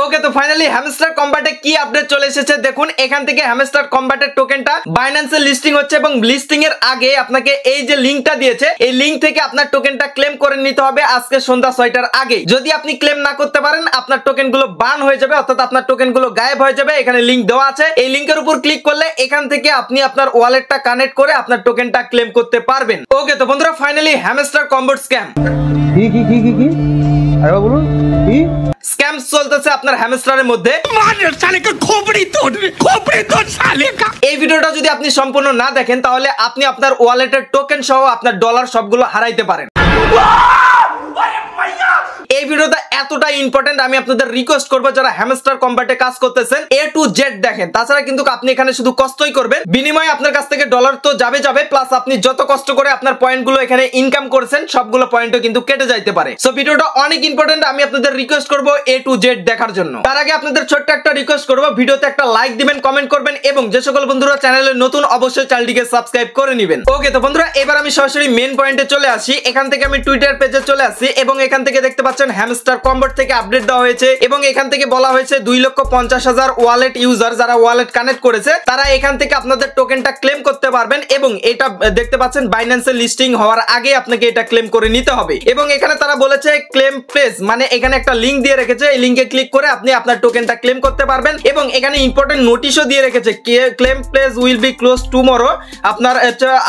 ওকে, তো finally hamster কম্বাটে কি update চলে এসেছে দেখুন। এখান থেকে হ্যামস্টার কম্বাটের টোকেনটা বাইন্যান্সে লিস্টিং হচ্ছে এবং লিস্টিং এর আগে আপনাকে এই যে লিংকটা দিয়েছে, এই লিংক থেকে আপনার টোকেনটা ক্লেম করে নিতে হবে আজকে সন্ধ্যা 6টার আগে। যদি আপনি ক্লেম না করতে পারেন আপনার টোকেনগুলো বার্ন হয়ে যাবে, অর্থাৎ আপনার টোকেনগুলো গায়েব হয়ে যাবে। এখানে লিংক দেওয়া আছে, এই লিংকের উপর ক্লিক করলে এখান থেকে আপনি আপনার ওয়ালেটটা কানেক্ট করে আপনার টোকেনটা ক্লেম করতে পারবেন। ওকে, তো বন্ধুরা ফাইনালি হ্যামস্টার কম্বোট স্ক্যাম কি আরে বলুন কি স্ক্যাম চলতেছে আপনার হ্যামস্টারের মধ্যে। এই ভিডিওটা যদি আপনি সম্পূর্ণ না দেখেন তাহলে আপনি আপনার ওয়ালেটের টোকেন সহ আপনার ডলার সবগুলো হারাইতে পারেন। এই ভিডিওটা এতটা ইম্পর্টেন্ট, আমি আপনাদের রিকোয়েস্ট করবো যারা হ্যামস্টার কম্বাটে কাজ করতেছেন A to Z দেখেন। তাছাড়া কিন্তু আপনি এখানে শুধু কষ্টই করবেন, বিনিময়ে আপনার কাছ থেকে ডলার তো যাবে প্লাস আপনি যত কষ্ট করে আপনার পয়েন্টগুলো এখানে ইনকাম করেছেন সবগুলো পয়েন্টও কিন্তু কেটে যাইতে পারে। সো ভিডিওটা অনেক ইম্পর্টেন্ট, আমি আপনাদের রিকোয়েস্ট করবো A to Z দেখার জন্য। তার আগে আপনাদের ছোট্ট একটা রিকোয়েস্ট করবো, ভিডিওতে একটা লাইক দিবেন, কমেন্ট করবেন এবং যে সকল বন্ধুরা চ্যানেলে নতুন অবশ্যই চ্যানেলটিকে সাবস্ক্রাইব করে নেবেন। ওকে, তো বন্ধুরা এবার আমি সরাসরি মেন পয়েন্টে চলে আসি। এখান থেকে আমি টুইটার পেজে চলে আসি এবং এখান থেকে দেখতে পাচ্ছেন হ্যামস্টার কম্বোট থেকে আপডেট দেওয়া হয়েছে এবং এখান থেকে বলা হয়েছে 2,50,000 ওয়ালেট ইউজার যারা ওয়ালেট কানেক্ট করেছে তারা এখান থেকে আপনাদের টোকেনটা ক্লেম করতে পারবেন এবং এটা দেখতে পাচ্ছেন বাইন্যান্সে লিস্টিং হওয়ার আগে আপনাকে এটা ক্লেম করে নিতে হবে। এবং এখানে তারা বলেছে ক্লেম প্লেস, মানে এখানে একটা লিংক দিয়ে রেখেছে, এই লিংকে ক্লিক করে আপনি আপনার টোকেনটা ক্লেম করতে পারবেন এবং এখানে ইম্পর্টেন্ট নোটিশও দিয়ে রেখেছে, claim place will be close tomorrow. আপনার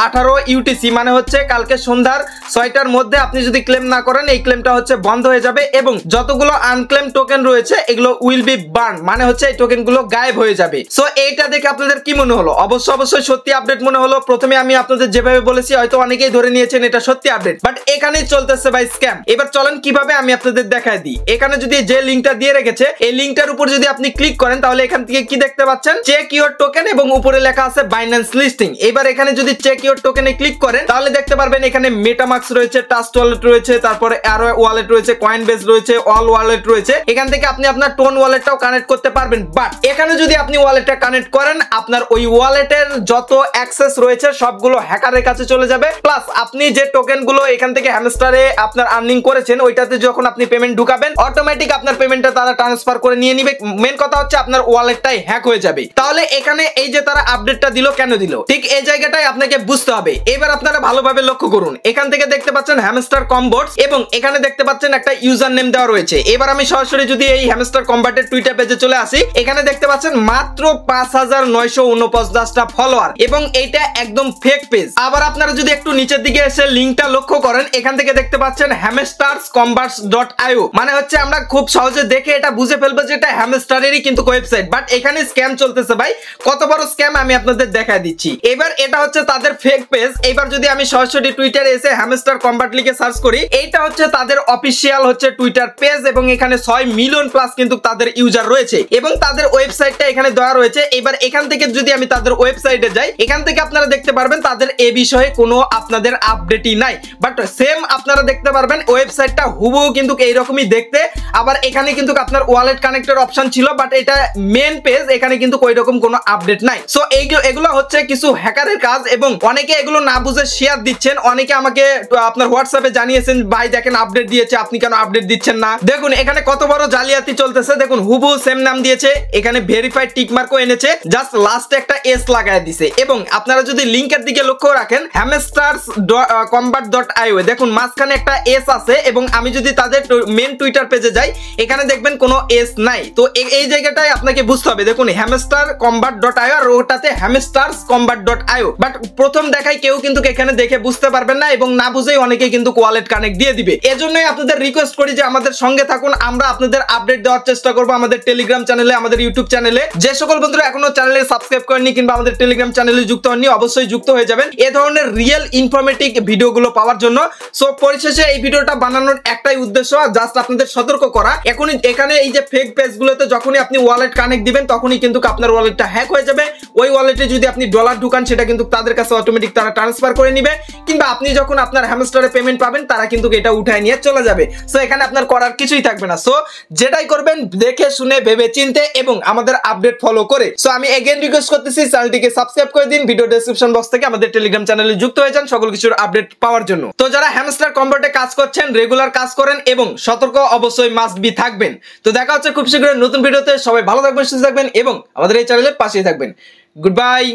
18 UTC মানে হচ্ছে কালকে সন্ধ্যার 6টার মধ্যে আপনি যদি ক্লেম না করেন এই ক্লেমটা হচ্ছে বন্ধ হয়ে যাবে এবং যতগুলো আনক্লেম টোকেন রয়েছে এগুলো উইল বি বার্ন, মানে হচ্ছে এই টোকেনগুলো গায়েব হয়ে যাবে। সো এইটা দেখে আপনাদের কি মনে হলো? অবশ্যই সত্যি আপডেট মনে হলো। প্রথমে আমি আপনাদের যেভাবে বলেছি হয়তো অনেকেই ধরে নিয়েছেন এটা সত্যি আপডেট, বাট এখানেই চলতেছে ভাই স্ক্যাম। এবার চলেন কিভাবে আমি আপনাদের দেখাই দিই। এখানে যদি যে লিংকটা দিয়ে রেখেছে এই লিংকটার উপর যদি আপনি ক্লিক করেন তাহলে এখান থেকে কি দেখতে পাচ্ছেন, চেক ইওর টোকেন এবং উপরে লেখা আছে বাইন্যান্স লিস্টিং। এবার এখানে যদি চেক ইওর টোকেনে ক্লিক করেন তাহলে দেখতে পারবেন এখানে মেটামাক্স রয়েছে, ট্রাস্ট ওয়ালেট রয়েছে, তারপরে আরো ওয়ালেট রয়েছে, কয়েনবেস রয়েছে, অল ওয়ালেট রয়েছে। এখান থেকে আপনি আপনার টোন ওয়ালেটটাও কানেক্ট করতে পারবেন। বাট এখানে যদি আপনি ওয়ালেটটা কানেক্ট করেন আপনার ওই ওয়ালেটের যত অ্যাক্সেস রয়েছে সবগুলো হ্যাকারের কাছে চলে যাবে। প্লাস আপনি যে টোকেনগুলো এখান থেকে হ্যামস্টারে আপনার আর্নিং করেছেন ওইটাতে যখন আপনি পেমেন্ট ঢুকাবেন অটোমেটিক আপনার পেমেন্টটা তারা ট্রান্সফার করে নিয়ে নিবে। মেন কথা হচ্ছে আপনার ওয়ালেটটাই হ্যাক হয়ে যাবে। তাহলে এখানে এই যে তারা আপডেটটা দিল, কেন দিল, ঠিক এই জায়গাটাই আপনাকে বুঝতে হবে। এবার আপনারা ভালোভাবে লক্ষ্য করুন, এখান থেকে দেখতে পাচ্ছেন হ্যামস্টার কম্বোটস এবং এখানে দেখতে পাচ্ছেন একটা ইউজার নেম দেওয়া রয়েছে। এবার আমি সরাসরি যদি এই হ্যামস্টার কম্বাটের টুইটার পেজে চলে আসি, এখানে দেখতে পাচ্ছেন মাত্র 5,949টা ফলোয়ার এবং এটা একদম ফেক পেজ। আবার আপনারা যদি একটু নিচের দিকে এসে লিংকটা লক্ষ্য করেন এখান থেকে দেখতে পাচ্ছেন hamsters.commerce.io, মানে হচ্ছে আমরা খুব সহজে দেখে এটা বুঝে ফেলবো যে এটা হ্যামস্টারেরই কিন্তু ওয়েবসাইট, বাট এখানে স্ক্যাম চলতেছে ভাই। কত বড় স্ক্যাম আমি আপনাদের দেখায় দিচ্ছি। এবার এটা হচ্ছে তাদের ফেক পেজ। এবার যদি আমি সরাসরি টুইটারে এসে হ্যামস্টার কম্বাট লিখে সার্চ করি, এইটা হচ্ছে তাদের অফিসিয়াল হচ্ছে টুইটার পেজ এবং এখানে 6 মিলিয়ন প্লাস কিন্তু তাদের ইউজার রয়েছে এবং তাদের ওয়েবসাইটটা এখানে দেওয়া রয়েছে। এবার এখান থেকে যদি আমি তাদের ওয়েবসাইটে যাই এখান থেকে আপনারা দেখতে পারবেন তাদের এ বিষয়ে কোনো আপনাদের আপডেটই নাই, বাট সেম আপনারা দেখতে পারবেন ওয়েবসাইটটা হুবহু কিন্তু এইরকমই দেখতে। আবার এখানে কিন্তু আপনার ওয়ালেট কানেক্টের অপশন ছিল, বাট এটা মেন পেজ, এখানে কিন্তু ওই রকম কোনো আপডেট নাই। সো এগুলো হচ্ছে কিছু হ্যাকারের কাজ এবং অনেকে এগুলো না বুঝে শেয়ার দিচ্ছেন। অনেকে আমাকে আপনার হোয়াটসঅ্যাপে জানিয়েছেন ভাই দেখেন আপডেট দিয়েছে, আপনি কেন আপডেট দিচ্ছেন না। দেখুন এখানে কত বড় জালিয়াতি চলতেছে। দেখুন হুবহু সেম নাম দিয়েছে, এখানে ভেরিফাইড টিক মার্কও এনেছে, জাস্ট লাস্টে একটা এস লাগায় দিছে। এবং আপনারা যদি লিংকের দিকে লক্ষ্য রাখেন hamsters.combat.io, দেখুন মাঝখানে একটা এস আছে এবং আমি যদি তাদের মেন টুইটার পেজে যাই এখানে দেখবেন কোনো এস নাই। তো এই জায়গাটায় আপনাকে বুঝতে হবে। দেখুন hamsters.combat.io আর ওটাতে hamsters.combat.io, বাট প্রথম দেখায় কেউ কিন্তু এখানে দেখে বুঝতে পারবেন না এবং না বুঝেই অনেকে কিন্তু ওয়ালেট কানেক্ট দিয়ে দিবে। এজন্যই আপনাদের রিকোয়েস্ট করি যে আমাদের সঙ্গে থাকুন, আমরা আপনাদের আপডেট দেওয়ার চেষ্টা করব আমাদের টেলিগ্রাম চ্যানেলে, আমাদের ইউটিউব চ্যানেলে। যে সকল বন্ধুরা এখনো চ্যানেলে সাবস্ক্রাইব করেননি কিংবা আমাদের টেলিগ্রাম চ্যানেলে যুক্ত হননি অবশ্যই যুক্ত হয়ে যাবেন এ ধরনের রিয়েল ইনফরমেটিভ ভিডিওগুলো পাওয়ার জন্য। সো পরিশেষে এই ভিডিওটা বানানোর একটাই উদ্দেশ্য, জাস্ট আপনাদের সতর্ক করা। এখনই এখানে এই যে ফেক পেজগুলোতে যখনই আপনি ওয়ালেট কানেক্ট দিবেন তখনই কিন্তু আপনার ওয়ালেটটা হ্যাক হয়ে যাবে। ওই ওয়ালেটে যদি আপনি ডলার ঢুকান সেটা কিন্তু তাদের কাছে অটোমেটিক তারা ট্রান্সফার করে নিবে, কিংবা আপনি যখন আপনার হ্যামস্টারে পেমেন্ট পাবেন তারা কিন্তু এটা উঠায় নিয়ে চলে যাবে। সো এখানে আপনার করার করার কিছুই থাকবে না। সো যেটাই করবেন দেখে শুনে ভেবে চিন্তে এবং আমাদের আপডেট ফলো করে। সো আমি এগেইন রিকোয়েস্ট করতেছি চ্যানেলটিকে সাবস্ক্রাইব করে দিন, ভিডিও ডেসক্রিপশন বক্স থেকে আমাদের টেলিগ্রাম চ্যানেলে যুক্ত হয়ে যান সকল কিছুর আপডেট পাওয়ার জন্য। তো যারা হ্যামস্টার কম্বাটে কাজ করছেন, রেগুলার কাজ করেন এবং সতর্ক অবশ্যই মাস্ট বি থাকবেন। তো দেখা হচ্ছে খুব শীঘ্রই নতুন ভিডিওতে। সবাই ভালো থাকবেন, সুস্থ থাকবেন এবং আমাদের এই চ্যানেলের পাশেই থাকবেন। Good bye.